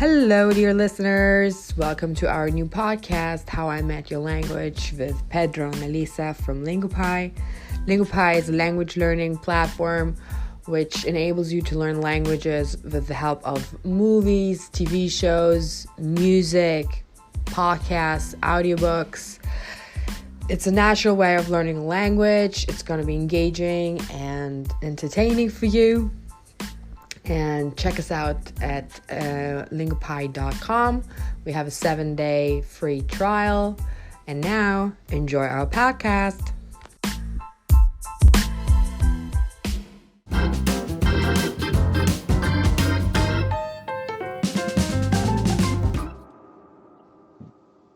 Hello, dear listeners. Welcome to our new podcast, How I Met Your Language, with Pedro and Alissa from Lingopie. Lingopie is a language learning platform which enables you to learn languages with the help of movies, TV shows, music, podcasts, audiobooks. It's a natural way of learning a language. It's going to be engaging and entertaining for you. And check us out at lingopie.com. We have a 7-day free trial. And now, enjoy our podcast.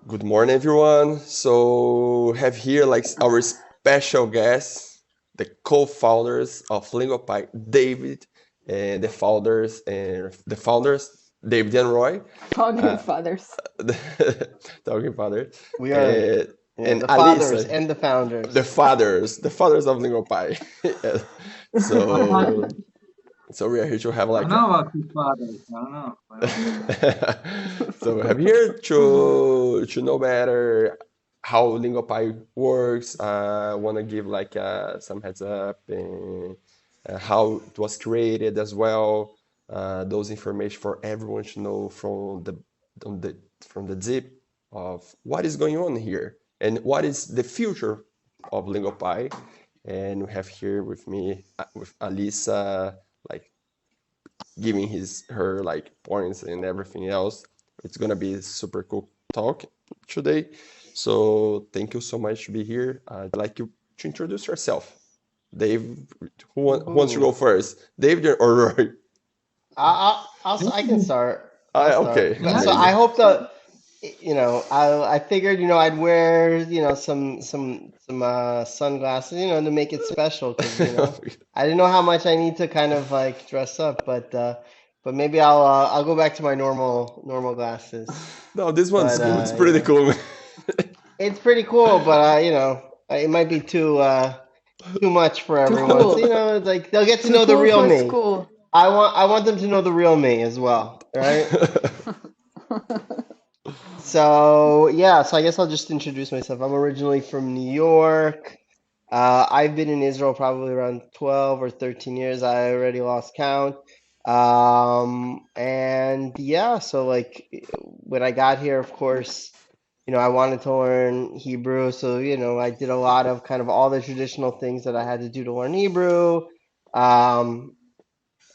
Good morning, everyone. So have here our special guests, the co-founders of Lingopie, David, and the founders, David and Roy. Talking fathers. Talking fathers. We are and the Alissa, fathers and the founders. the fathers of Lingopie. Yeah. So we are here to have I don't know about two fathers. I don't know. So we have here to know better how Lingopie works. I want to give some heads up and how it was created as well. Those information for everyone to know from the zip of what is going on here and what is the future of Lingopie. And we have here with me with Alissa, giving her points and everything else. It's gonna be a super cool talk today. So thank you so much to be here. I'd like you to introduce yourself. Dave, who wants to go first? Dave or Roy? I can start. Okay. So I hope that I figured I'd wear some sunglasses to make it special because I didn't know how much I need to kind of dress up, but maybe I'll go back to my normal glasses. No, this one's cool. It's pretty cool. It's pretty cool, but it might be too much for everyone. cool. So, it's like they'll get to know the real me. Cool. I want them to know the real me as well, right? So I guess I'll just introduce myself. I'm originally from New York. I've been in Israel probably around 12 or 13 years. I already lost count. So when I got here, of course, I wanted to learn Hebrew. So, I did a lot of kind of all the traditional things that I had to do to learn Hebrew. I'll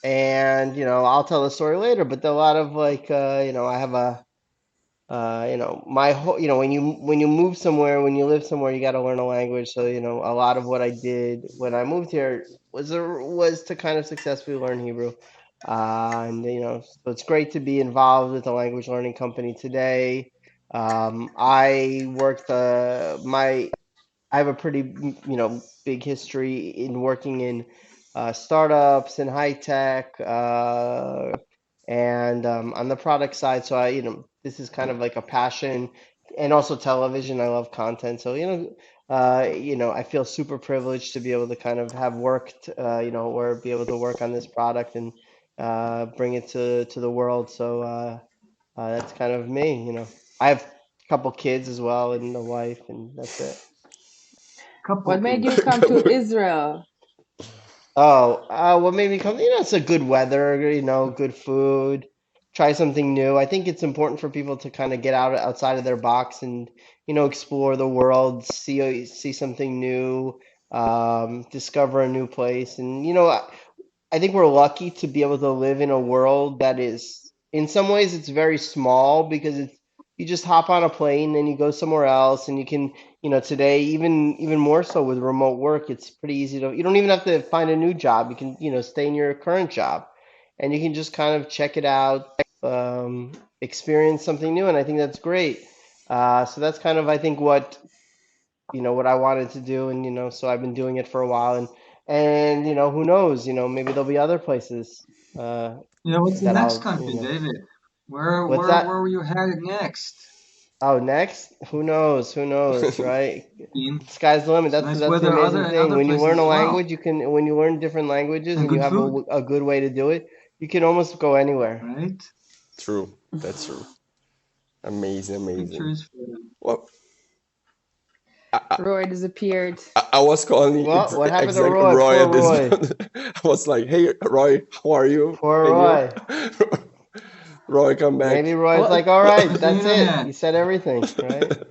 tell the story later, but there are a lot of I have a my whole, when you move somewhere, when you live somewhere, you got to learn a language. So, a lot of what I did when I moved here was to kind of successfully learn Hebrew. So it's great to be involved with a language learning company today. I worked, I have a pretty, big history in working in startups and high tech, and on the product side. So this is kind of like a passion, and also television. I love content. So, I feel super privileged to be able to kind of have worked, or be able to work on this product and bring it to the world. So that's kind of me. I have a couple kids as well and a wife, and that's it. What made you come to Israel? What made me come? It's a good weather, good food, try something new. I think it's important for people to kind of get outside of their box and, explore the world, see something new, discover a new place. And, I think we're lucky to be able to live in a world that is, in some ways, it's very small because you just hop on a plane and you go somewhere else, and you can, today, even more so with remote work, it's pretty easy you don't even have to find a new job. You can, stay in your current job, and you can just kind of check it out, experience something new. And I think that's great. So that's kind of, I think, what I wanted to do. And, so I've been doing it for a while, and who knows, maybe there'll be other places. What's the next country, David? Where were you headed next? Oh, next? Who knows, right? In Sky's the limit. That's the amazing thing. When you learn a language, when you learn different languages and you have a good way to do it, you can almost go anywhere. right? True. That's true. Amazing, amazing. Well, Roy disappeared. I was calling Well, what happened to exactly Roy? Roy Poor at this Roy. moment. I was like, "Hey, Roy, how are you? Poor Can you, Roy. Roy, come back?" Maybe Roy's like, all right, that's it. You said everything, right?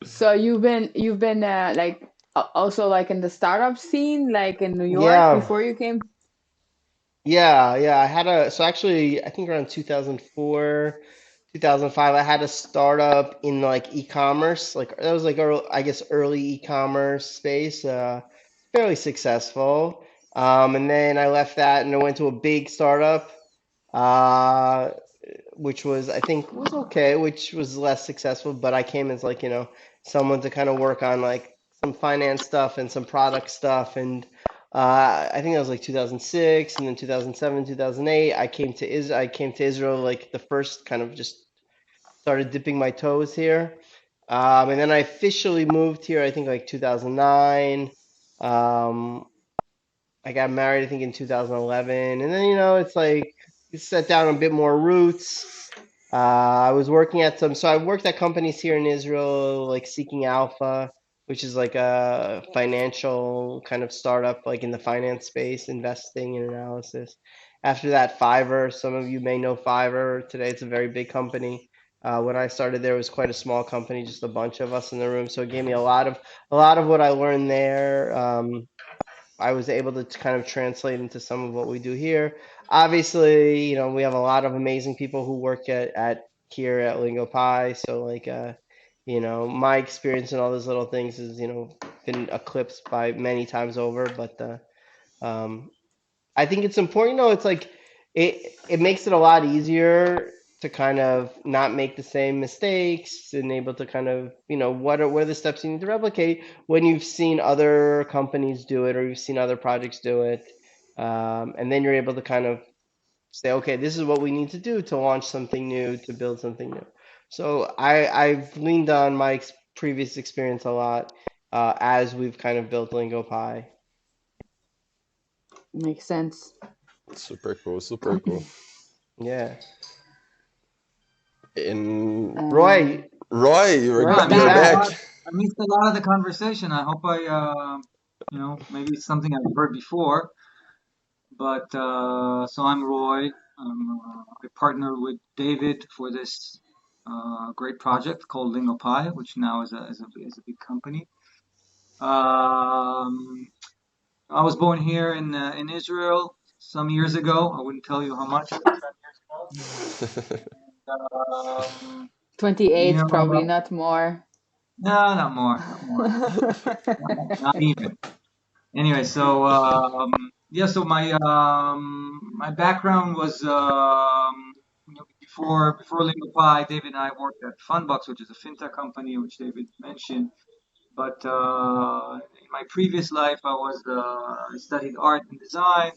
So you've been like also like in the startup scene, like in New York Yeah, before you came. yeah. So actually, I think around 2004, 2005, I had a startup in like e-commerce. Like that was like I guess early e-commerce space. Fairly successful. And then I left that and I went to a big startup. Uh, which was I think was okay, which was less successful, but I came as like, someone to kind of work on like some finance stuff and some product stuff. And I think that was like 2006, and then 2007, 2008, I came to Israel like the first kind of just started dipping my toes here. And then I officially moved here, I think like 2009. Um, I got married, I think, in 2011. And then, it's like you set down a bit more roots. I was working at so I worked at companies here in Israel, like Seeking Alpha, which is like a financial kind of startup, like in the finance space, investing and analysis. After that, Fiverr, some of you may know Fiverr. Today, it's a very big company. When I started there, it was quite a small company, just a bunch of us in the room. So it gave me a lot of what I learned there. I was able to kind of translate into some of what we do here. Obviously, we have a lot of amazing people who work at here at Lingopie. So like, my experience in all those little things is, been eclipsed by many times over. But um, I think it's important. It's like it makes it a lot easier to kind of not make the same mistakes and able to kind of, what are the steps you need to replicate when you've seen other companies do it or you've seen other projects do it. And then you're able to kind of say, okay, this is what we need to do to launch something new, to build something new. So I've leaned on my previous experience a lot as we've kind of built Lingopie. Makes sense. Super cool, super cool. Yeah. And Roy, you're Roy's back. I missed a lot of the conversation. I hope maybe it's something I've heard before. But so I'm Roy. I partner with David for this great project called Lingopie, which now is a big company. I was born here in Israel some years ago. I wouldn't tell you how much. 28, probably not more. No, not more. Not even. Anyway, so so my background was before Lingopie, David and I worked at Fundbox, which is a fintech company, which David mentioned. But in my previous life, I studied art and design,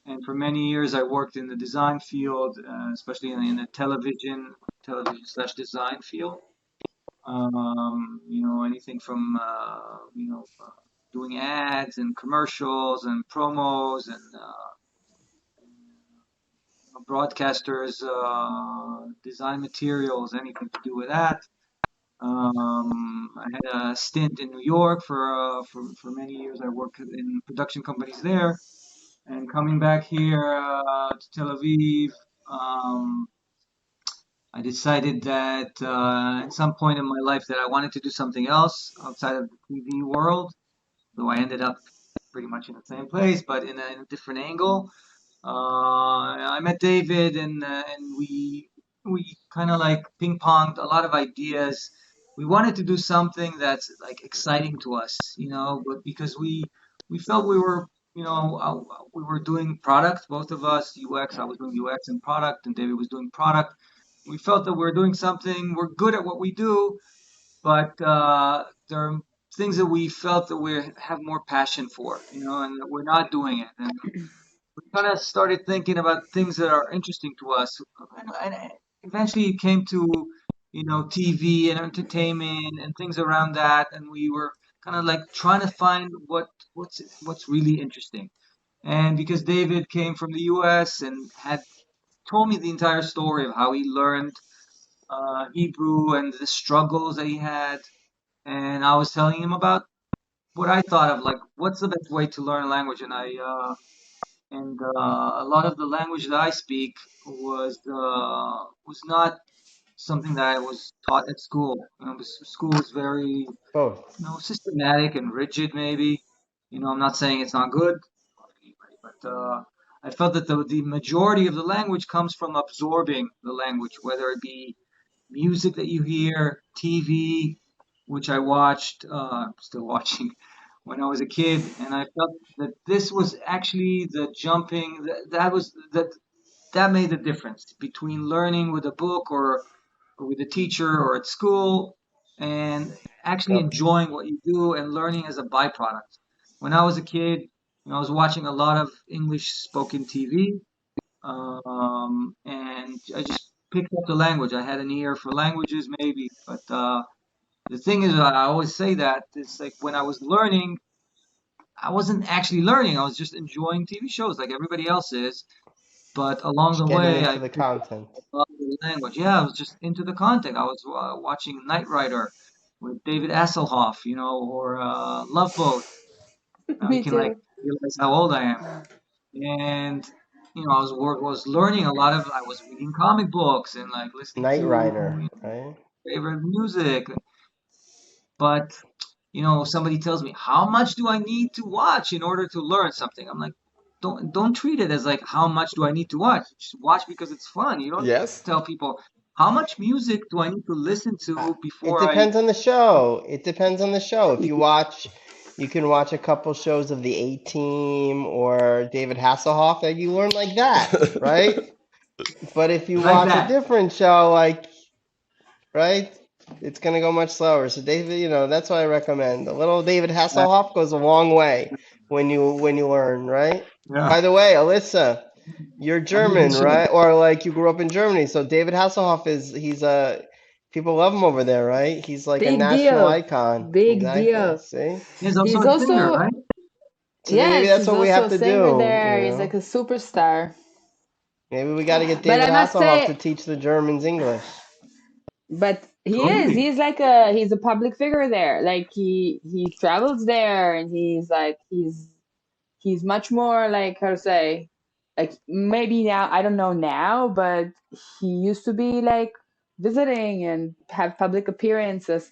and for many years I worked in the design field, especially in the television slash design field. Anything from doing ads and commercials and promos and broadcasters, design materials, anything to do with that. I had a stint in New York for many years. I worked in production companies there, and coming back here to Tel Aviv, I decided that at some point in my life that I wanted to do something else outside of the TV world. Though I ended up pretty much in the same place, but in a different angle. I met David, and we kind of like ping ponged a lot of ideas. We wanted to do something that's like exciting to us, but because we felt we were doing product, both of us, UX. I was doing UX and product, and David was doing product. We felt that we're doing something. We're good at what we do, but there are things that we felt that we have more passion for, and that we're not doing it. And we kind of started thinking about things that are interesting to us, and eventually it came to, TV and entertainment and things around that, and we were kind of like trying to find what's really interesting. And because David came from the U.S. and had told me the entire story of how he learned Hebrew and the struggles that he had. And I was telling him about what I thought of, like, what's the best way to learn a language. A lot of the language that I speak was not something that I was taught at school. School was very, Both. systematic and rigid, maybe. I'm not saying it's not good, but I felt that the majority of the language comes from absorbing the language, whether it be music that you hear, TV, which I watched, still watching when I was a kid, and I felt that this was actually the jumping that made the difference between learning with a book or with a teacher or at school and actually Yep. enjoying what you do and learning as a byproduct. When I was a kid, I was watching a lot of English spoken TV, and I just picked up the language. I had an ear for languages, maybe, but the thing is, I always say that it's like when I was learning, I wasn't actually learning. I was just enjoying TV shows like everybody else is. But along Just the getting way, into I the picked up content. a lot of the language. Yeah, I was just into the content. I was watching Knight Rider with David Hasselhoff, or Love Boat. Now you Me can like too. realize how old I am. And I was learning a lot of. I was reading comic books and like listening Knight to Rider, right? favorite music. But somebody tells me, how much do I need to watch in order to learn something? I'm like, don't treat it as like how much do I need to watch? Just watch because it's fun. You don't Yes. tell people how much music do I need to listen Uh, to It before I. depends on the show. It depends on the show. If you can watch a couple shows of the A-Team or David Hasselhoff, and you learn like that, right? But if you Like watch a that. different show, right, it's gonna go much slower. So David, that's what I recommend. A little David Uh, Hasselhoff goes a long way when you learn, right? yeah. By the way, Alissa, you're I think you German, should. right? Or like you grew up in Germany. So David Hasselhoff he's a people love him over there, right? He's like a Big national deal. icon. Big Exactly. deal. See? He's also He's a singer, also, right? So maybe yes, that's he's what we also have a to singer do, there. He's like a superstar. Maybe we got to get But David I must Hasselhoff to say, teach the Germans English. but Totally. he's a public figure there. Like he travels there and he's like he's much more like how to say, like maybe now I don't know now, but he used to be like visiting and have public appearances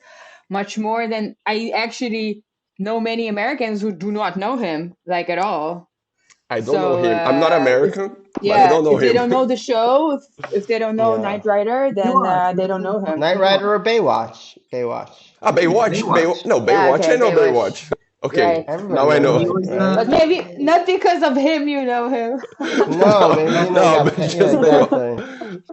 much more than I actually know many Americans who do not know him like at all. I don't know So him. I'm not if American, but I yeah, don't know if they him. don't know the show, if they don't know Yeah. Knight Rider, You then are. they You're don't know him. Knight Baywatch. Rider or Baywatch? Baywatch. Ah, Baywatch. Baywatch. No, Yeah, Baywatch. I okay, know Baywatch. Baywatch. Okay, Right. Everybody now I knows He know. it, was right? But maybe not because of him, you know him. No, No, maybe no, got but pet. Yeah, just Baywatch. exactly.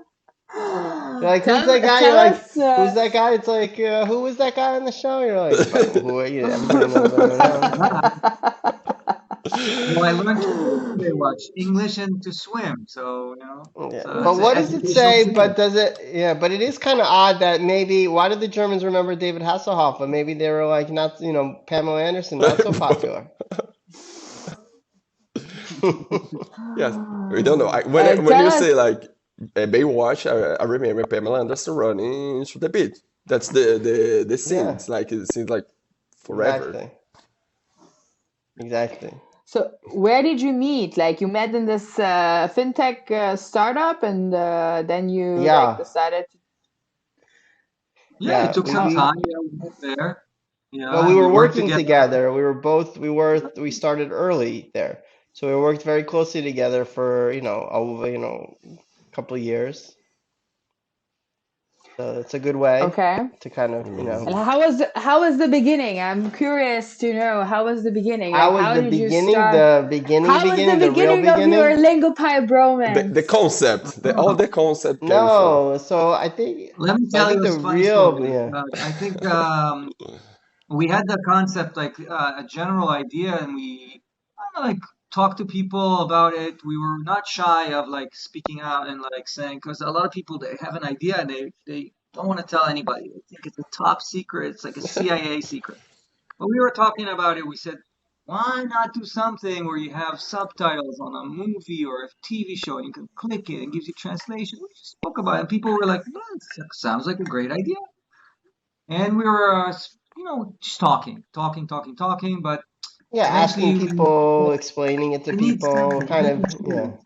You're like, who's that guy? You're Tell like, us. who's that guy? It's like, who was that guy on the show? You're like, but who are you? Everybody knows him now. Well, I learned two things in Baywatch: English and to swim. So Yeah. it's But an what does it educational say? thing. But does it? Yeah. But it is kind of odd that maybe. Why did the Germans remember David Hasselhoff? But maybe they were like, not, Pamela Anderson, not so popular. Yes, we don't know. When Tell you us. say like Baywatch, I remember Pamela Anderson running to the beat. That's the scene. Yeah. It's like it seems like forever. Exactly. Exactly. So where did you meet? Like you met in this fintech startup, and then you like Yeah. decided to, Yeah, it Yeah. took some how? time. Yeah, we got there. Well, we And we were worked working together. together. We started early there. So we worked very closely together for, a couple of years. So it's a good way Okay. to kind of, And Amazing. how was the beginning? I'm curious to know how was the beginning? Like how was how the did you beginning, start? the beginning, How was the beginning, the real beginning of your beginning? Lingopie The bromance? concept, all Oh, the concept came from. No. So I think, let me so I tell think you a the funny real, story. yeah. I think we had the concept, like a general idea, and we kind of like talked to people about it. We were not shy of like speaking out and like saying, because a lot of people, they have an idea and they don't want to tell anybody. They think it's a top secret. It's like a CIA secret. But we were talking about it. We said, why not do something where you have subtitles on a movie or a TV show and you can click it and gives you translation? We just spoke about it, and people were like, "Yeah, that sounds like a great idea." And we were, just talking. But Yeah, asking eventually, people, explaining it to we need people, something. We kind need of, a yeah. tool.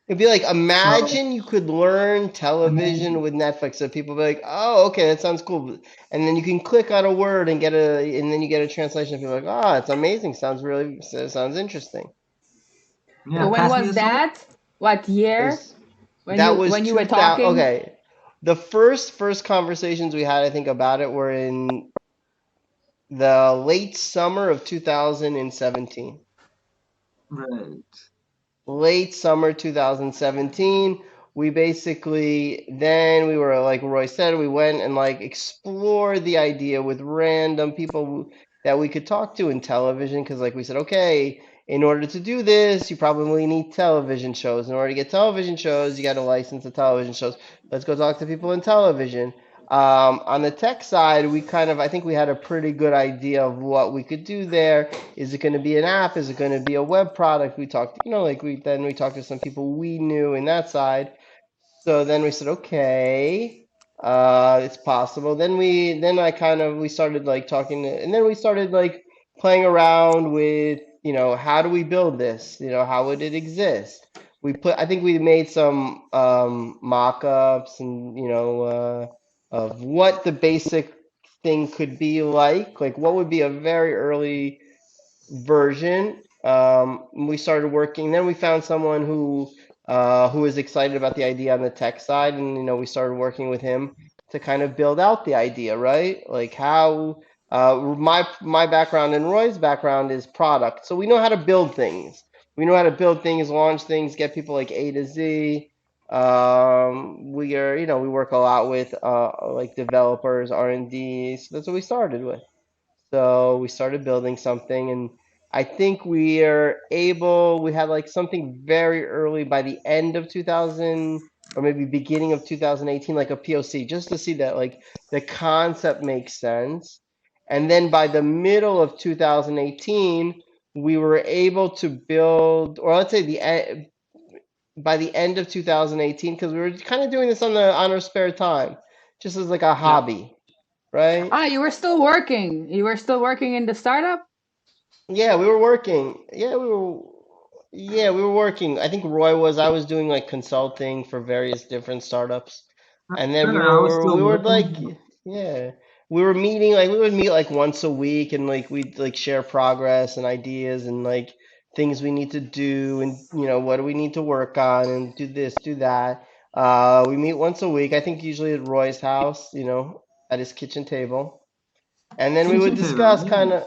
It'd be like, So imagine you could learn television imagine. with Netflix. So people be like, oh, okay, that sounds cool. And then you can click on a word and and then you get a translation. People are like, oh, it's amazing. Sounds interesting. Yeah, So when pass me was the sword. that? What It year? was, that was When you were 2000. talking? Okay. The first conversations we had, I think, about it were in the late summer of 2017. Right. Late summer 2017. We basically, then we were like Roy said, we went and like explored the idea with random people that we could talk to in television. Because, like we said, okay, in order to do this, you probably need television shows. In order to get television shows, you got to license the television shows. Let's go talk to people in television. On the tech side, I think we had a pretty good idea of what we could do there. Is it going to be an app? Is it going to be a web product? We talked, like we talked to some people we knew in that side. So then we said, okay, it's possible. Then I kind of, we started like talking, and then we started like playing around with, how do we build this? How would it exist? I think we made some mock-ups and, of what the basic thing could be like what would be a very early version. We started working. Then we found someone who was excited about the idea on the tech side, and we started working with him to kind of build out the idea, right? Like how my background and Roy's background is product, so we know how to build things. We know how to build things, launch things, get people like A to Z. We work a lot with like developers, R&D. So that's what we started with. So we started building something, and I think we had like something very early by the end of 2000 or maybe beginning of 2018, like a POC, just to see that like the concept makes sense. And then by the middle of 2018, we were able to build, or let's say by the end of 2018, because we were kind of doing this on our spare time, just as like a Yep. hobby, right? Ah, you were still working. You were still working in the startup? Yeah, we were working. We were working. I think I was doing like consulting for various different startups. And then No, no, I was still we were like, working. yeah, we were meeting, like we would meet like once a week, and like we'd like share progress and ideas and like things we need to do, and what do we need to work on, and do this, do that. We meet once a week, I think usually at Roy's house, at his kitchen table. And then we would Kitchen table. discuss Yeah. kind of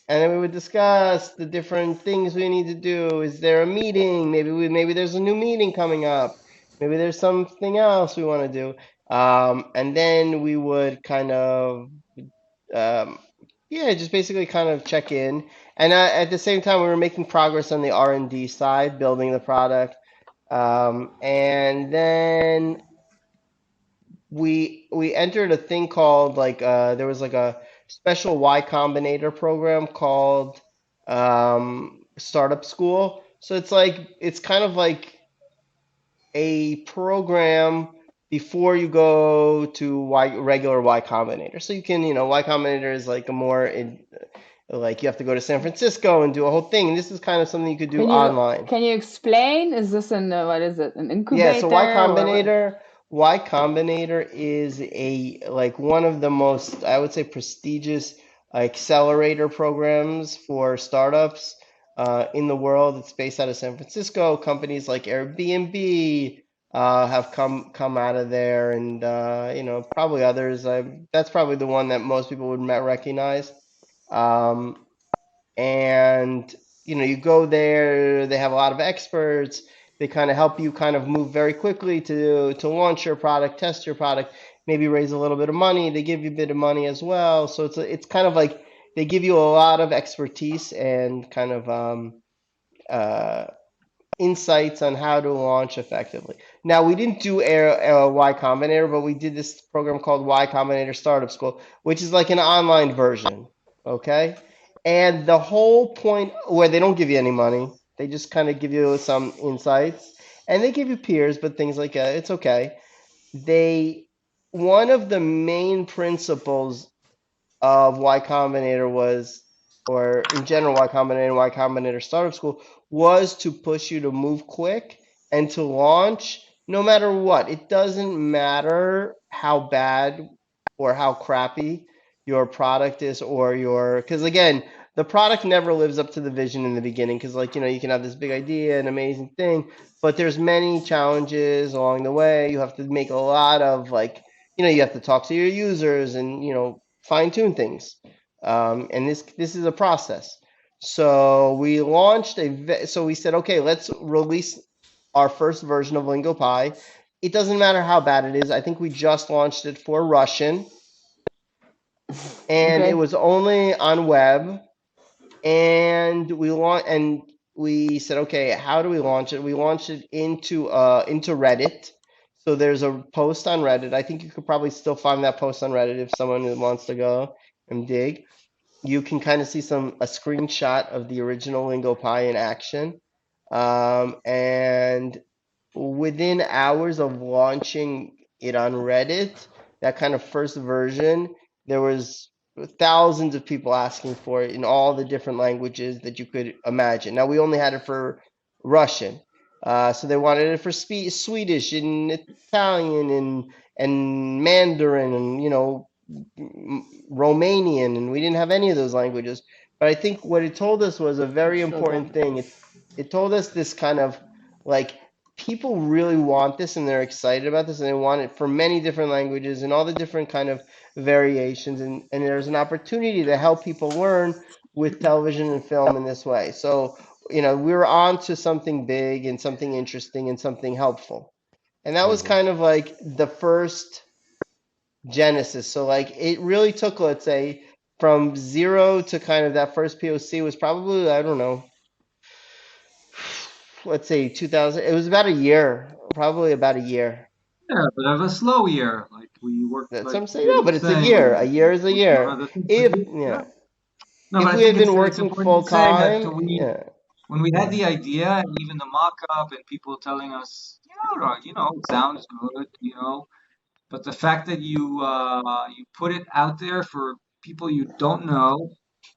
and then we would discuss the different things we need to do. Is there a meeting? Maybe there's a new meeting coming up. Maybe there's something else we want to do. And then we would kind of um, yeah, just basically kind of check in. And at the same time, we were making progress on the R&D side, building the product. And then we entered a thing called like there was like a special Y Combinator program called Startup School. So it's kind of like a program before you go to regular Y Combinator. So you can, Y Combinator is like like you have to go to San Francisco and do a whole thing. And this is kind of something you could do Can you online. can you explain? Is this what is it? An Yeah, so incubator or what? Y Combinator is one of the most, I would say, prestigious accelerator programs for startups in the world. It's based out of San Francisco. Companies like Airbnb have come out of there, and probably others. That's probably the one that most people would recognize. Um, and you go there, they have a lot of experts, they kind of help you kind of move very quickly to launch your product, test your product, maybe raise a little bit of money, they give you a bit of money as well. So it's kind of like they give you a lot of expertise and kind of uh, insights on how to launch effectively. Now, we didn't do Y Combinator, but we did this program called Y Combinator Startup School, which is like an online version. Okay. And the whole point where they don't give you any money, they just kind of give you some insights, and they give you peers, but things like that, it's okay. They One of the main principles of Y Combinator was, or in general, Y Combinator and Y Combinator Startup School was to push you to move quick and to launch no matter what. It doesn't matter how bad or how crappy your product is or because again, the product never lives up to the vision in the beginning because like, you can have this big idea, an amazing thing, but there's many challenges along the way. You have to make a lot of like, you have to talk to your users and, fine tune things. And this is a process. So we launched so we said, okay, let's release our first version of Lingopie. It doesn't matter how bad it is. I think we just launched it for Russian, and it Okay. was only on web. And we said, okay, how do we launch it? We launched it into Reddit. So there's a post on Reddit. I think you could probably still find that post on Reddit if someone wants to go and dig. You can kind of see a screenshot of the original Lingopie in action. And within hours of launching it on Reddit, that kind of first version, there was thousands of people asking for it in all the different languages that you could imagine. Now we only had it for Russian, so they wanted it for Swedish and Italian and Mandarin and Romanian, and we didn't have any of those languages. But I think what it told us was a very important thing. It told us this kind of like people really want this and they're excited about this and they want it for many different languages and all the different kind of variations, and there's an opportunity to help people learn with television and film in this way. So, we were on to something big and something interesting and something helpful. And that was Mhm. kind of like the first genesis. So like it really took, let's say, from zero to kind of that first POC was probably, I don't know, let's say 2000. It was about a year, probably about a year. Yeah, but of a slow year. Like we worked, That's what like I'm saying. No, Pedro but was it's a saying, year. A we year is a worked on year. other things. If Yeah. yeah, No, but if I we think had been it's working important full to say that time, yeah, when we had the idea and even the mock-up and people telling us, it sounds good, but the fact that you put it out there for people you don't know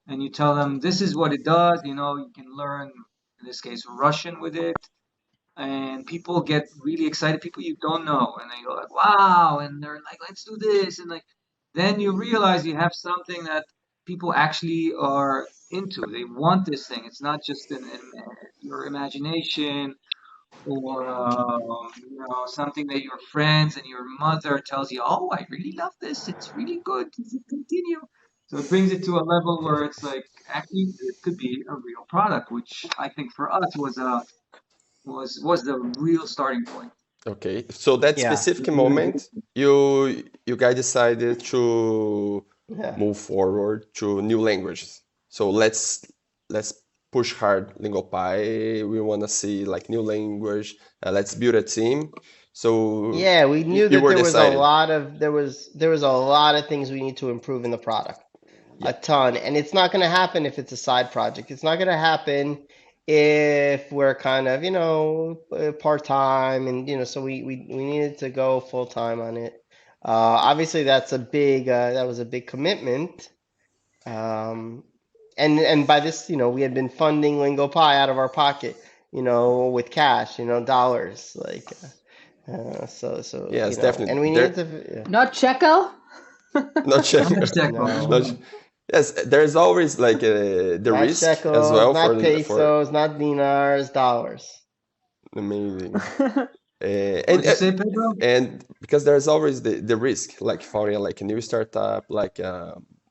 and you tell them this is what it does, you can learn in this case Russian with it, and people get really excited, people you don't know, and they go like, wow, and they're like, let's do this, and like, then you realize you have something that people actually are into. They want this thing. It's not just in your imagination or something that your friends and your mother tells you. Oh, I really love this. It's really good. You should continue. So it brings it to a level where it's like actually it could be a real product, which I think for us was the real starting point. Okay, so that yeah, specific moment, you guys decided to yeah. move forward to new languages. So let's push hard Lingopie. We want to see like new language. Let's build a team. So Yeah, we knew you that were decided. there was a lot of things we need to improve in the product. Yeah. A ton. And it's not going to happen if it's a side project. It's not going to happen if we're kind of, part-time and, so we needed to go full-time on it. Obviously that was a big commitment. Um, and by this, we had been funding Lingopie out of our pocket, with cash, dollars, like, Yes, definitely. and we needed There, to, yeah. Not shekel. not sure. Not, No. yes, there's always like the Not risk as shekels, well not for pesos, not dinars, dollars. amazing. What did you say, Pedro? And because there's always the risk, like founding like a new startup, like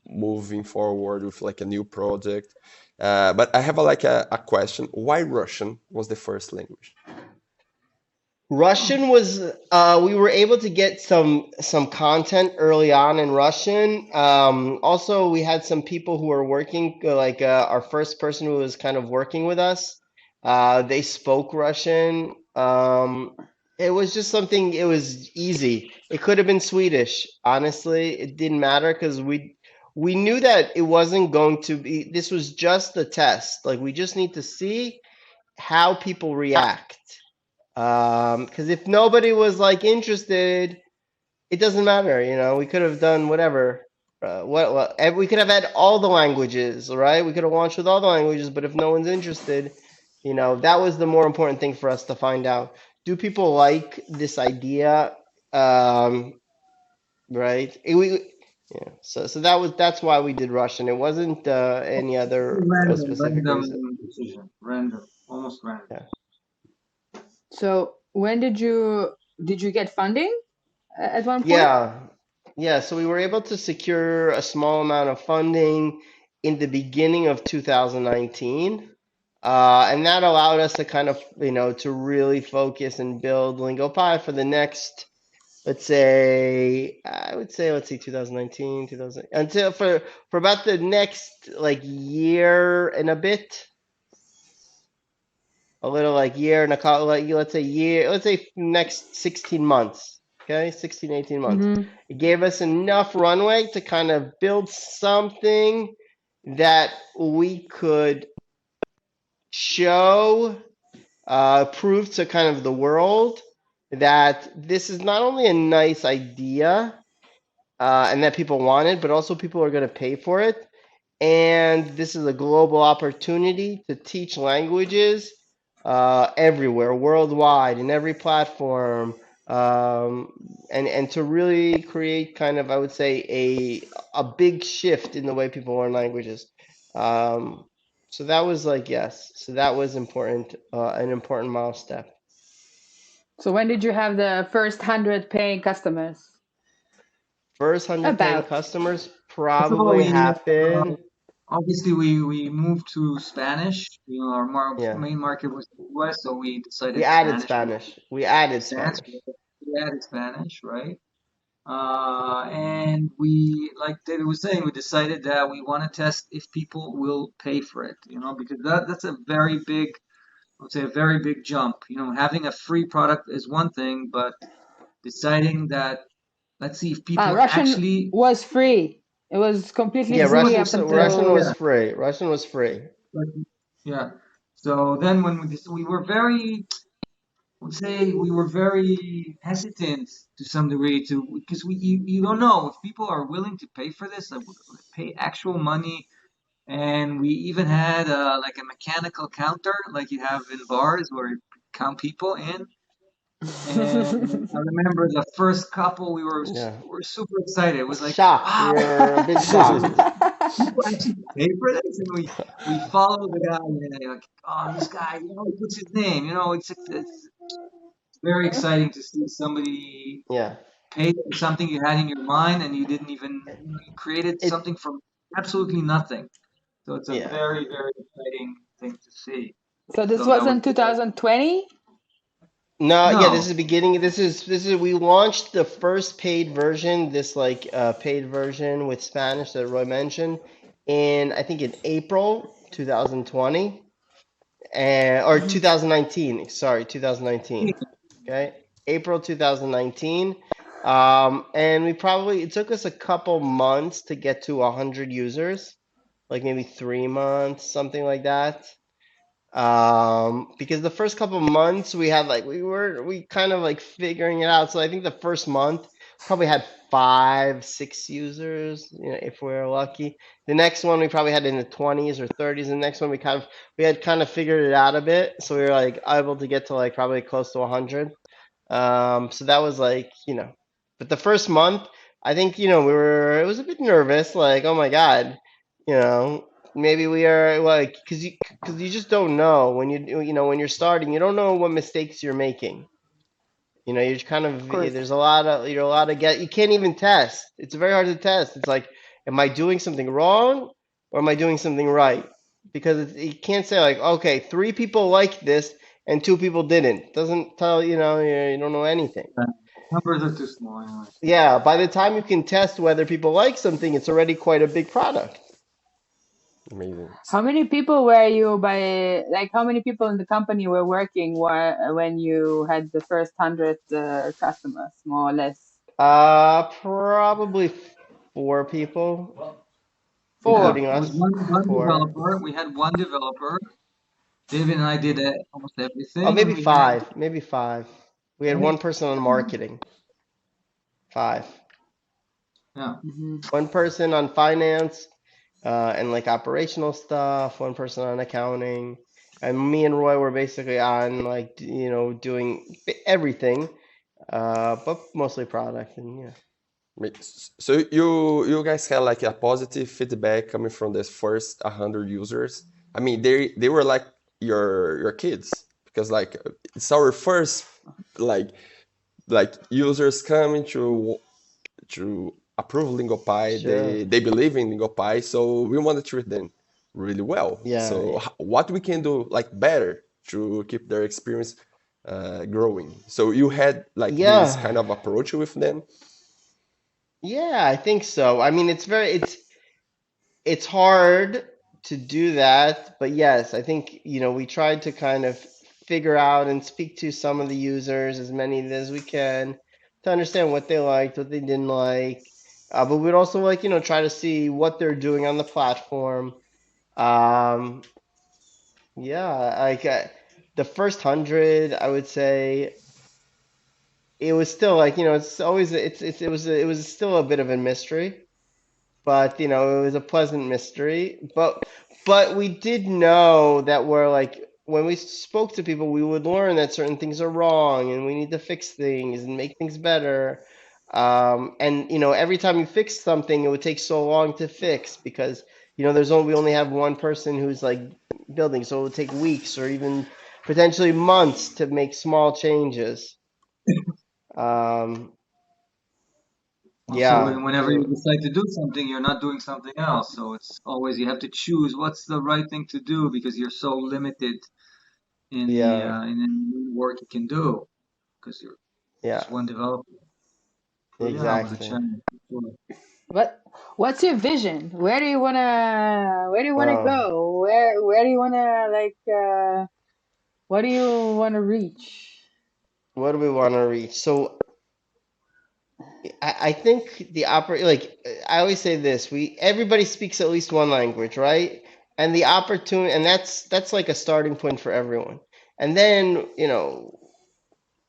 moving forward with like a new project. But I have a question. Why Russian was the first language? Russian was we were able to get some content early on in Russian. Also, we had some people who were working like our first person who was kind of working with us. They spoke Russian. It was just something. It was easy. It could have been Swedish. Honestly, it didn't matter because we knew that it wasn't going to be, this was just the test. Like, we just need to see how people react. Because if nobody was like interested, it doesn't matter. We could have done whatever. We could have had all the languages, right? We could have launched with all the languages, but if no one's interested, that was the more important thing for us to find out. Do people like this idea? Right? Yeah. So that's why we did Russian. It wasn't any other specific reason. Random decision, random, almost random. Yeah. So when did you get funding at one point? Yeah. So we were able to secure a small amount of funding in the beginning of 2019. And that allowed us to kind of, to really focus and build Lingopie for the next, let's say, 2019, 2000, until for about the next like year and a bit, a little like year and a couple, like let's say next 16 months. Okay, 16, 18 months. Mhm. It gave us enough runway to kind of build something that we could show, prove to kind of the world that this is not only a nice idea, and that people want it, but also people are going to pay for it. And this is a global opportunity to teach languages everywhere, worldwide, in every platform, and to really create kind of, I would say, a big shift in the way people learn languages. So that was like, yes. So that was important, an important milestone. So when did you have the first 100 paying customers? First 100 paying About. customers First of all, probably happened. obviously we moved to Spanish. Our Yeah. main market was the US, so we decided We added Spanish. Spanish. We added Spanish. Spanish. We added Spanish, right? And we, like David was saying, we decided that we want to test if people will pay for it, because that's a very big, I would say, a very big jump. Having a free product is one thing, but deciding that, let's see if people Russian actually. was free. It was completely Yeah, free Russian. up until. Russian was free. Russian was free. Yeah. So then when we were very, I would say we were very hesitant to some degree because you don't know if people are willing to pay for this, like pay actual money. And we even had like a mechanical counter like you have in bars where you count people in. And I remember the first couple, we were super excited. It was like, shocked. wow, We were a bit shocked. people actually pay for this, and we follow the guy, and like, oh, this guy, he puts his name, it's very exciting to see somebody pay for something you had in your mind, and you didn't even you created something from absolutely nothing. So it's a very, very exciting thing to see. So this was in 2020? No, yeah, this is the beginning. This is we launched the first paid version, this like paid version with Spanish that Roy mentioned, I think in April 2020, or 2019. Sorry, 2019. Okay, April 2019. And it took us a couple months to get to 100 users, like maybe 3 months, something like that. Because the first couple months we had we kind of like figuring it out. So I think the first month probably had 5, 6 users, if we were lucky. The next one we probably had in the 20s or 30s. The next one we had kind of figured it out a bit. So we were like able to get to like probably close to 100. So that was like, but the first month, I think, it was a bit nervous, like, oh my God, maybe we are like, because you just don't know when when you're starting, you don't know what mistakes you're making. You're kind of there's a lot of you can't even test. It's very hard to test. It's like, am I doing something wrong or am I doing something right? Because you can't say like, okay, 3 people like this and 2 people didn't. It doesn't tell you don't know anything. Numbers are too small anyway. Yeah, by the time you can test whether people like something, it's already quite a big product. Amazing. How many people were you how many people in the company were working when you had the first 100 customers, more or less? Probably 4 people. Yeah, Four. including it was us. one Four. developer. We had one developer. David and I did almost Oh, everything, and maybe we had five. Maybe five. We had any, one person on marketing. Five. yeah. Hmm. One person on finance, and like operational stuff. One person on accounting, and me and Roy were basically on like doing everything, but mostly product and yeah. So you guys had like a positive feedback coming from the first 100 users. I mean, they were like your kids because like it's our first like users coming to approve Lingopie. Sure. They believe in Lingopie, so we want to treat them really well. Yeah, So yeah. what we can do like better to keep their experience growing. So you had like this Yeah. kind of approach with them. Yeah, I think so. I mean, it's hard to do that, but yes, I think, we tried to kind of figure out and speak to some of the users, as many as we can, to understand what they liked, what they didn't like. But we'd also like, try to see what they're doing on the platform. Um, yeah, like the first 100, I would say it was still like, it's always it was still a bit of a mystery, but it was a pleasant mystery. But we did know that we're like when we spoke to people, we would learn that certain things are wrong and we need to fix things and make things better. And every time you fix something, it would take so long to fix because we only have one person who's like building, so it would take weeks or even potentially months to make small changes. Um, Also, yeah. whenever you decide to do something, you're not doing something else. So it's always you have to choose what's the right thing to do because you're so limited Yeah. in the work you can do because you're Yeah. just one developer. So yeah, it was a Exactly. challenge. Sure. What what's your vision? Where do you wanna Oh. go? Where do you wanna what do you wanna reach? What do we want to reach? So I think the like I always say this, everybody speaks at least one language, right? And the opportunity, and that's like a starting point for everyone. And then,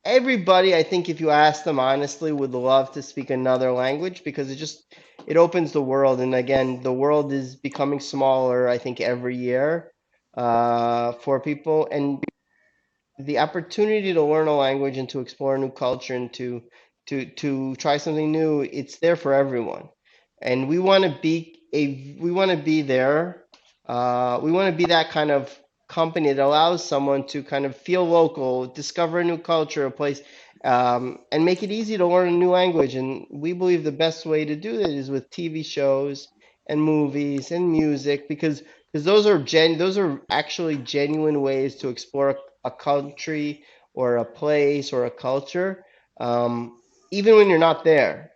everybody, I think if you ask them honestly, would love to speak another language because it opens the world. And again, the world is becoming smaller, I think, every year, for people. And the opportunity to learn a language and to explore a new culture and to try something new, it's there for everyone. And we want to be there. We want to be that kind of company that allows someone to kind of feel local, discover a new culture, a place, and make it easy to learn a new language. And we believe the best way to do that is with TV shows and movies and music because those are actually genuine ways to explore a country or a place or a culture, even when you're not there.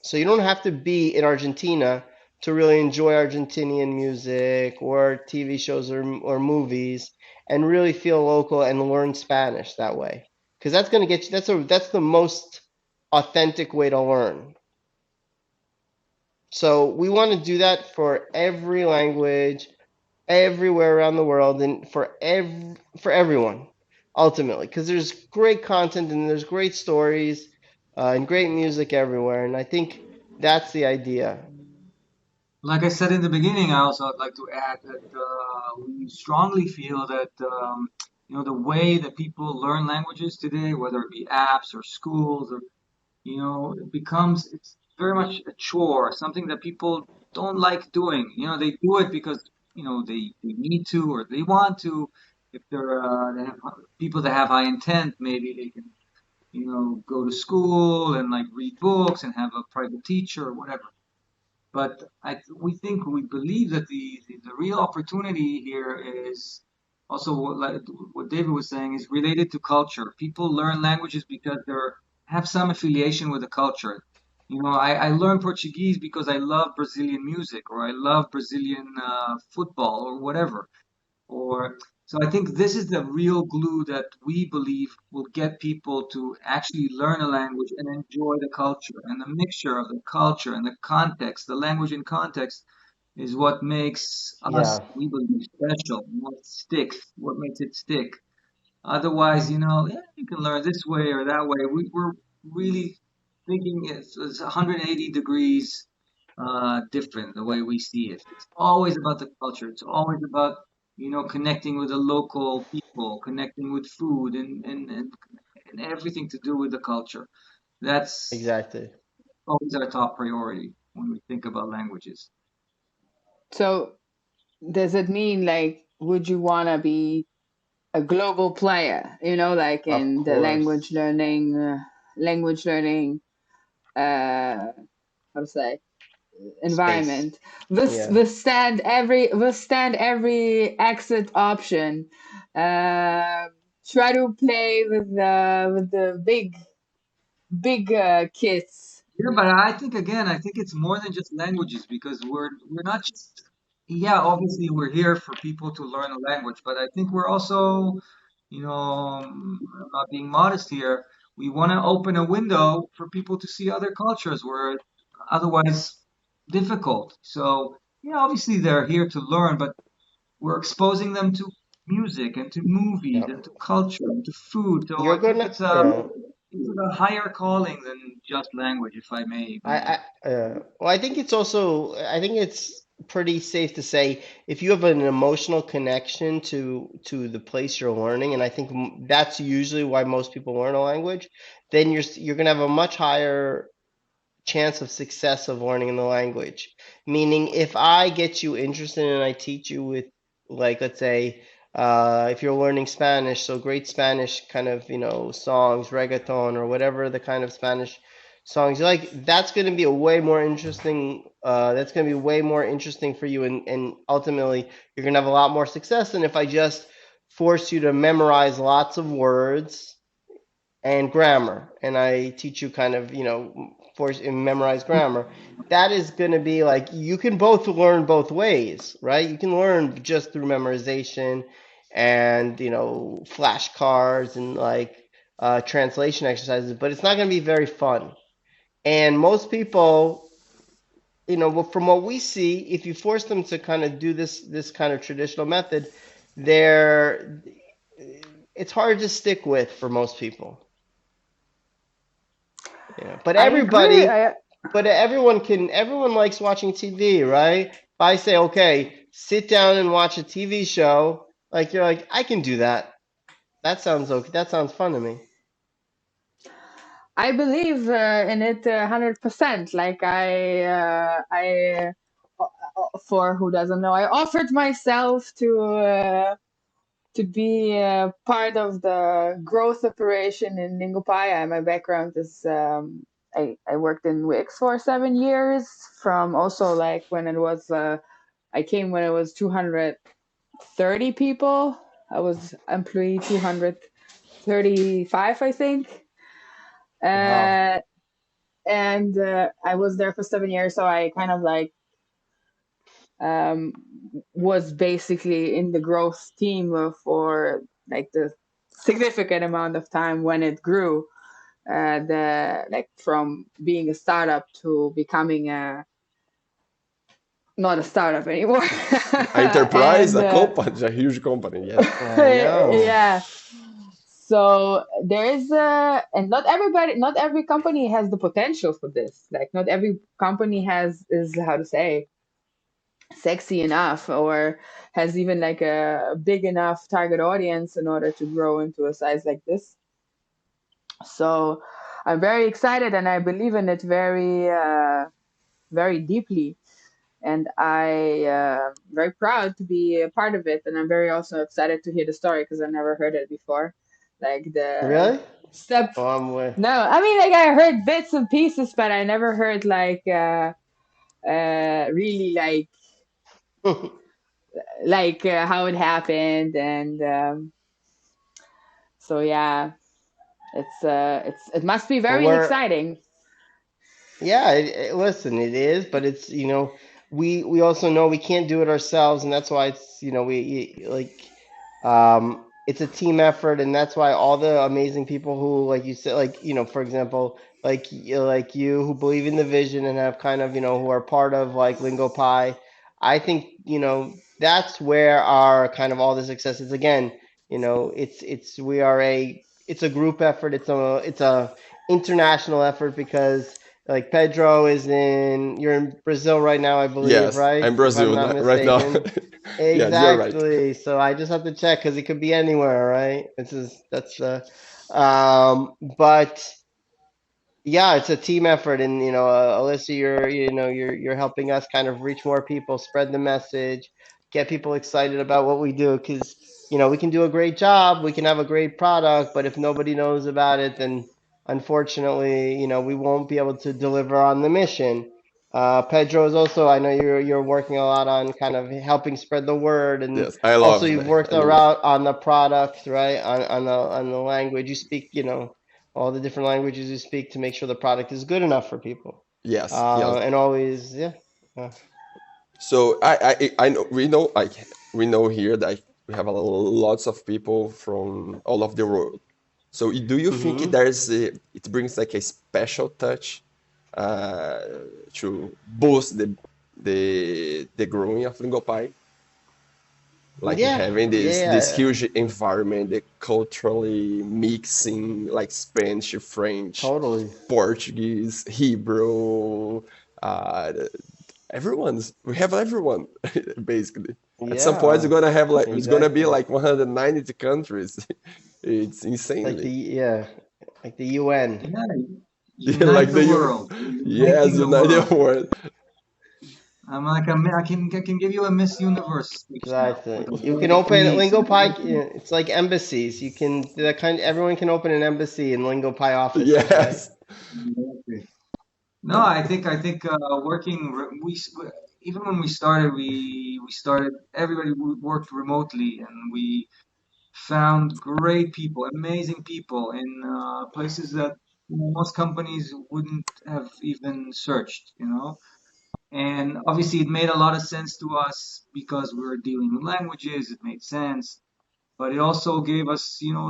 So you don't have to be in Argentina to really enjoy Argentinian music or TV shows or movies and really feel local and learn Spanish that way. Because that's going to get you, that's the most authentic way to learn. So we want to do that for every language, everywhere around the world, and for everyone, ultimately, because there's great content and there's great stories, and great music everywhere, and I think that's the idea. Like I said in the beginning, I also would like to add that we strongly feel that the way that people learn languages today, whether it be apps or schools or it becomes it's very much a chore, something that people don't like doing. They do it because they need to or they want to. If they have people that have high intent, maybe they can go to school and like read books and have a private teacher or whatever. But we believe that the real opportunity here is also what David was saying is related to culture. People learn languages because they have some affiliation with the culture. I learn Portuguese because I love Brazilian music or I love Brazilian football or whatever. Or so I think this is the real glue that we believe will get people to actually learn a language and enjoy the culture and the mixture of the culture and the context, the language and context. is what makes us, Yeah, we believe, special, what sticks, what makes it stick. Otherwise, you know, yeah, you can learn this way or that way. We're really thinking it's 180 degrees different the way we see it. It's always about the culture. It's always about, you know, connecting with the local people, connecting with food and everything to do with the culture. That's exactly. always our top priority when we think about languages. So does it mean like would you want to be a global player? You know, like Of in the course. language learning, how to say, Space. environment. Yeah. Withstand every exit option. Uh, Try to play with the big kids. Yeah, but I think again, I think it's more than just languages because we're not just yeah, obviously we're here for people to learn a language, but I think we're also, you know, I'm not being modest here. We want to open a window for people to see other cultures where otherwise difficult. So yeah, obviously they're here to learn, but we're exposing them to music and to movies Yeah. and to culture and to food. So You're I think gonna. Yeah. it's a higher calling than just language, if I may I, be. well, I think it's also, I think it's pretty safe to say if you have an emotional connection to the place you're learning, and I think that's usually why most people learn a language, then you're gonna have a much higher chance of success of learning in the language. Meaning, if I get you interested and I teach you with, like, let's say, if you're learning Spanish, so great Spanish kind of, songs, reggaeton, or whatever the kind of Spanish songs you like, that's going to be a way more interesting. That's going to be way more interesting for you, and ultimately, you're going to have a lot more success than if I just force you to memorize lots of words and grammar, and I teach you kind of, force and memorize grammar. That is going to be like you can both learn both ways, right? You can learn just through memorization and flashcards and like translation exercises, but it's not going to be very fun. And most people, from what we see, if you force them to kind of do this kind of traditional method, they're it's hard to stick with for most people. Yeah, I agree. but everyone likes watching TV, right? If I say, okay, sit down and watch a TV show, like you're like, I can do that. That sounds okay. That sounds fun to me. I believe in it 100%. Like for who doesn't know, I offered myself to be part of the growth operation in Lingopie. My background is I worked in Wix for 7 years. From also like when it was I came when it was 230 people. I was employee 235, I think. Wow. Uh, and I was there for 7 years, so I kind of like um, was basically in the growth team for like the significant amount of time when it grew. The like from being a startup to becoming a not a startup anymore, Enterprise, and a company, a huge company. Yes. I know. yeah. So there is and not every company has the potential for this. Like not every company has is how to say sexy enough or has even like a big enough target audience in order to grow into a size like this. So I'm very excited and I believe in it very deeply. And I very proud to be a part of it. And I'm very also excited to hear the story because I never heard it before. Like the Really? step. Oh, I'm with. No, I mean like I heard bits and pieces, but I never heard like really like how it happened and so yeah, it must be Well, very we're exciting. Yeah, listen, it is, but it's, we also know we can't do it ourselves, and that's why it's, it's a team effort, and that's why all the amazing people who, like you said, like, for example, like you who believe in the vision and have kind of, who are part of like Lingo Pi. I think, that's where our kind of all the success is. Again, we are it's a group effort. It's a international effort because like Pedro you're in Brazil right now, I believe, Yes, right? I'm If I'm Brazil not right now. mistaken. Yes, you're right. Exactly. So I just have to check because it could be anywhere, right? That's the but yeah, it's a team effort, and Alyssa, you're helping us kind of reach more people, spread the message, get people excited about what we do, because we can do a great job, we can have a great product, but if nobody knows about it, then unfortunately, we won't be able to deliver on the mission. Pedro is also, I know you're working a lot on kind of helping spread the word, and Yes, I also love you've that. worked I love. around on the product, right? On the language you speak, all the different languages you speak to make sure the product is good enough for people. Yes, yes. And always, yeah. Uh, So I know we know here that we have a lots of people from all of the world. So do you think hmm it brings like a special touch uh, to boost the growing of Lingopie? Like Yeah, having this yeah, huge environment, the culturally mixing like Spanish, French, totally. Portuguese, Hebrew, uh, we have everyone basically. At some point, Yeah, it's gonna be exactly. like 190 countries. It's Like insanely. like the UN. Yeah, Like unite the world. yes, Uniting the United world. World. I'm like I can give you a Miss Universe speech now with Exactly. You can all the open police and Lingopie. everything. It's like embassies. Everyone can open an embassy in Lingopie offices, right? Yes. Exactly. No, I think working even when we started, we started everybody worked remotely, and we found great people, amazing people in places that most companies wouldn't have even searched, And obviously, it made a lot of sense to us because we were dealing with languages. It made sense, but it also gave us,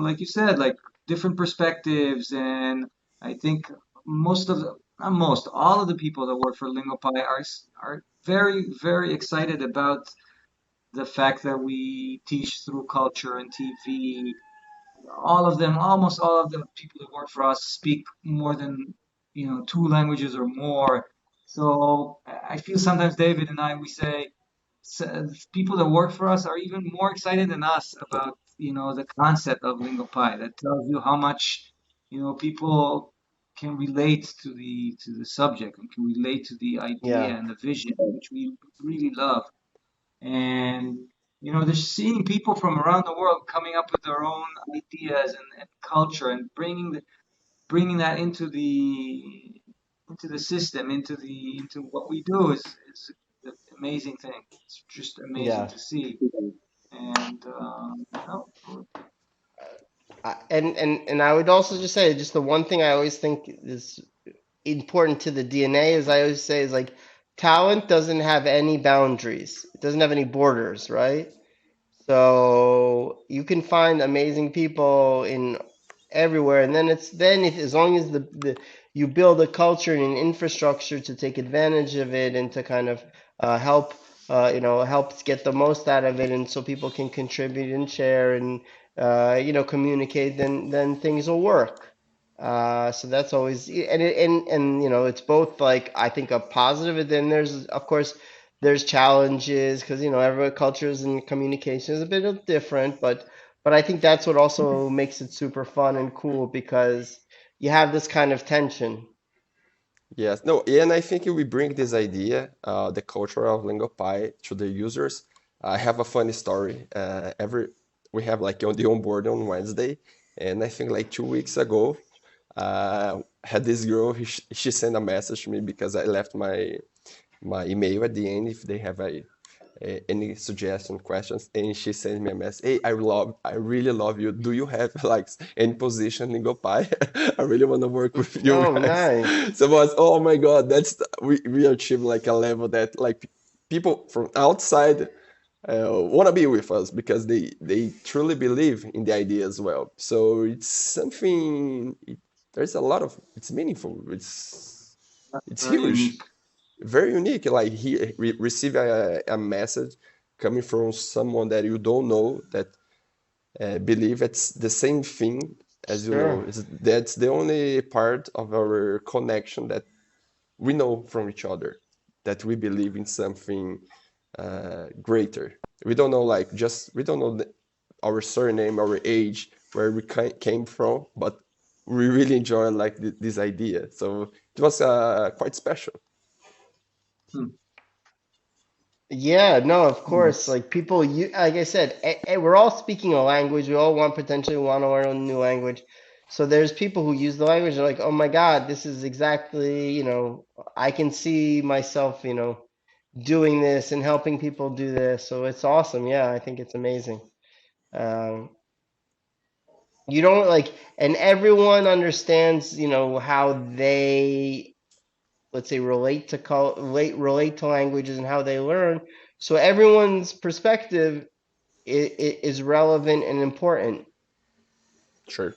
like you said, like different perspectives. And I think not most, all of the people that work for Lingopie are very, very excited about the fact that we teach through culture and TV. All of them, almost all of the people that work for us speak more than, two languages or more. So I feel sometimes David and I, we say, people that work for us are even more excited than us about, the concept of Lingopie. That tells you how much, people can relate to the subject and can relate to the idea Yeah, and the vision, which we really love. And they're seeing people from around the world coming up with their own ideas and culture and bringing that into the system, into what we do is an amazing thing. It's just amazing yeah. to see. And And I would also just say, just the one thing I always think is important to the DNA, as I always say, is like talent doesn't have any boundaries. It doesn't have any borders, right? So you can find amazing people in everywhere, and then if as long as you build a culture and an infrastructure to take advantage of it and to kind of help help get the most out of it, and so people can contribute and share and communicate, then things will work. So that's always and it's both like I think a positive, and then there's of course there's challenges because every cultures and communication is a bit different, but I think that's what also makes it super fun and cool because you have this kind of tension. Yes. No, and I think we bring this idea, the culture of Lingopie to the users. I have a funny story. We have like on the onboard on Wednesday, and I think like 2 weeks ago, had this girl. She sent a message to me because I left my email at the end if they have any suggestion questions, and she sent me a message. Hey, I really love you. Do you have like any position in GoPy? I really want to work with you Oh, guys. nice. So I was, oh my God, we achieved like a level that like people from outside want to be with us because they truly believe in the idea as well. So it's something. There's a lot of it's meaningful. It's very huge. unique. very unique. Like he receive a message coming from someone that you don't know that believe it's the same thing as you know. Sure. That's the only part of our connection that we know from each other, that we believe in something greater. We don't know like just we don't know our surname, our age, where we came from, but we really enjoy like this idea. So it was quite special. Hmm. Yeah, no, of course. Nice. Like people, you like I said, we're all speaking a language. We all potentially want to learn a new language. So there's people who use the language. They're like, oh my God, this is exactly, I can see myself, doing this and helping people do this. So it's awesome. Yeah, I think it's amazing. Um, you don't like, and everyone understands, how they, let's say, relate to languages and how they learn. So everyone's perspective is relevant and important. Sure.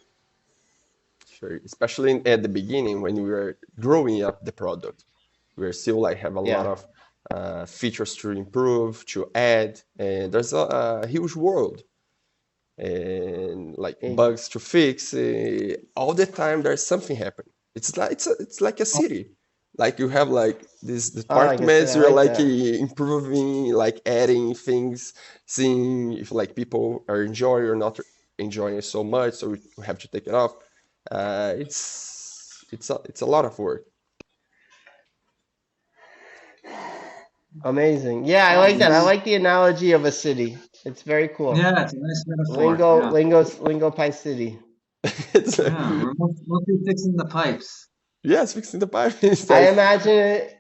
Sure. Especially at the beginning when we were growing up the product. We're still like have a lot Yeah, of features to improve, to add, and there's a huge world and like e- bugs to fix. All the time there's something happening. It's like a city. Like you have like these like I said, departments, I you're like like that. improving, like adding things, seeing if like people are enjoying or not enjoying it so much, so we have to take it off. It's a lot of work. Amazing. Yeah, I like that. I Awesome. Yes. like the analogy of a city. It's very cool. Yeah, it's a nice metaphor. Yeah. Lingopie City. It's Yeah. We're mostly fixing the pipes. yes, fixing the pipe is I like imagine it.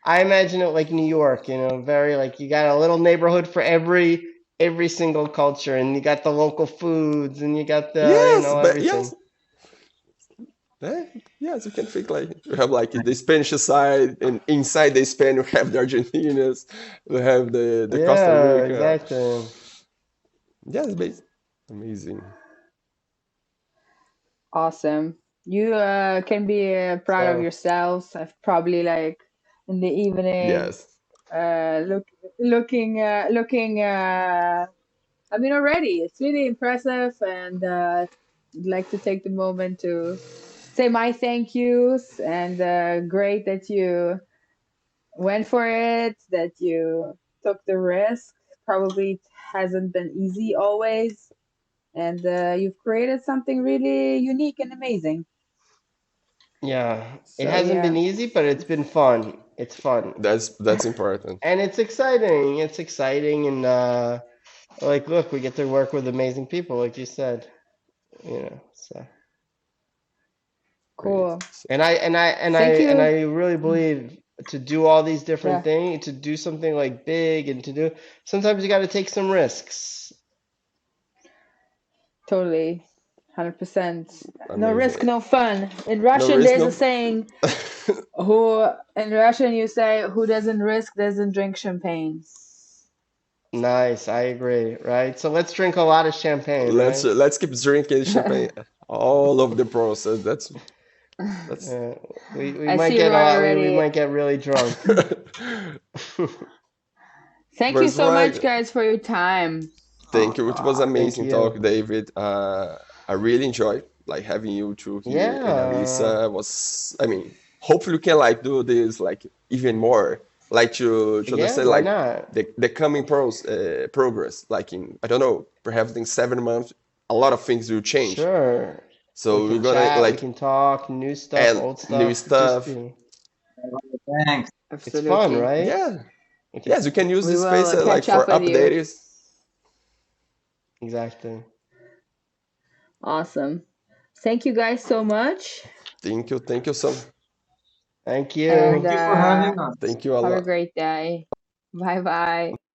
I imagine it like New York. Very like you got a little neighborhood for every single culture, and you got the local foods, and you got the yes, but everything. yes, eh, yes, you can think like you have like the Spanish side, and inside the Spain you have the Argentinians, you have the Costa Yeah, Rica. exactly. Yes, but amazing. Awesome. You can be proud of So yourselves. I've probably like in the evening, Yes, looking. I mean, already it's really impressive, and I'd like to take the moment to say my thank yous. And great that you went for it, that you took the risk. Probably it hasn't been easy always, and you've created something really unique and amazing. yeah, it So hasn't been yeah, easy, but it's been fun. It's fun, that's important. and it's exciting. It's exciting, and like, look, we get to work with amazing people, like you said. So. Great. cool. So, Thank And you. I really believe to do all these different Yeah, things, to do something like big and to do, sometimes you got to take some risks. totally. 100%. No risk, amazing. no fun. In No Russian, risk, there's a no. saying who, in Russian, you say, who doesn't risk doesn't drink champagne. Nice, I agree, right? So let's drink a lot of champagne, right? Let's keep drinking champagne all of the process. That's Uh, we I might see get Roy we already. might get really drunk. Thank you First so much, one. guys, for your time. Thank you. It was Thank amazing you. talk, David. I really enjoyed like having you two here, and Yeah, Alissa was. I mean, hopefully we can like do this like even more, like to yeah, understand why like not? the coming progress. Like in I don't know, perhaps in 7 months, a lot of things will change. Sure. We So we're can gonna chat, we like can talk, new stuff, add old new stuff. Just, stuff. Thanks. it's fun, Absolutely. right? Yeah. We can, Yes, you can use We this space will like catch for up with you. updates. exactly. Awesome. Thank you guys so much. Thank you so, Thank And you. Thank you for having us. thank you a have a lot. great day. Bye bye.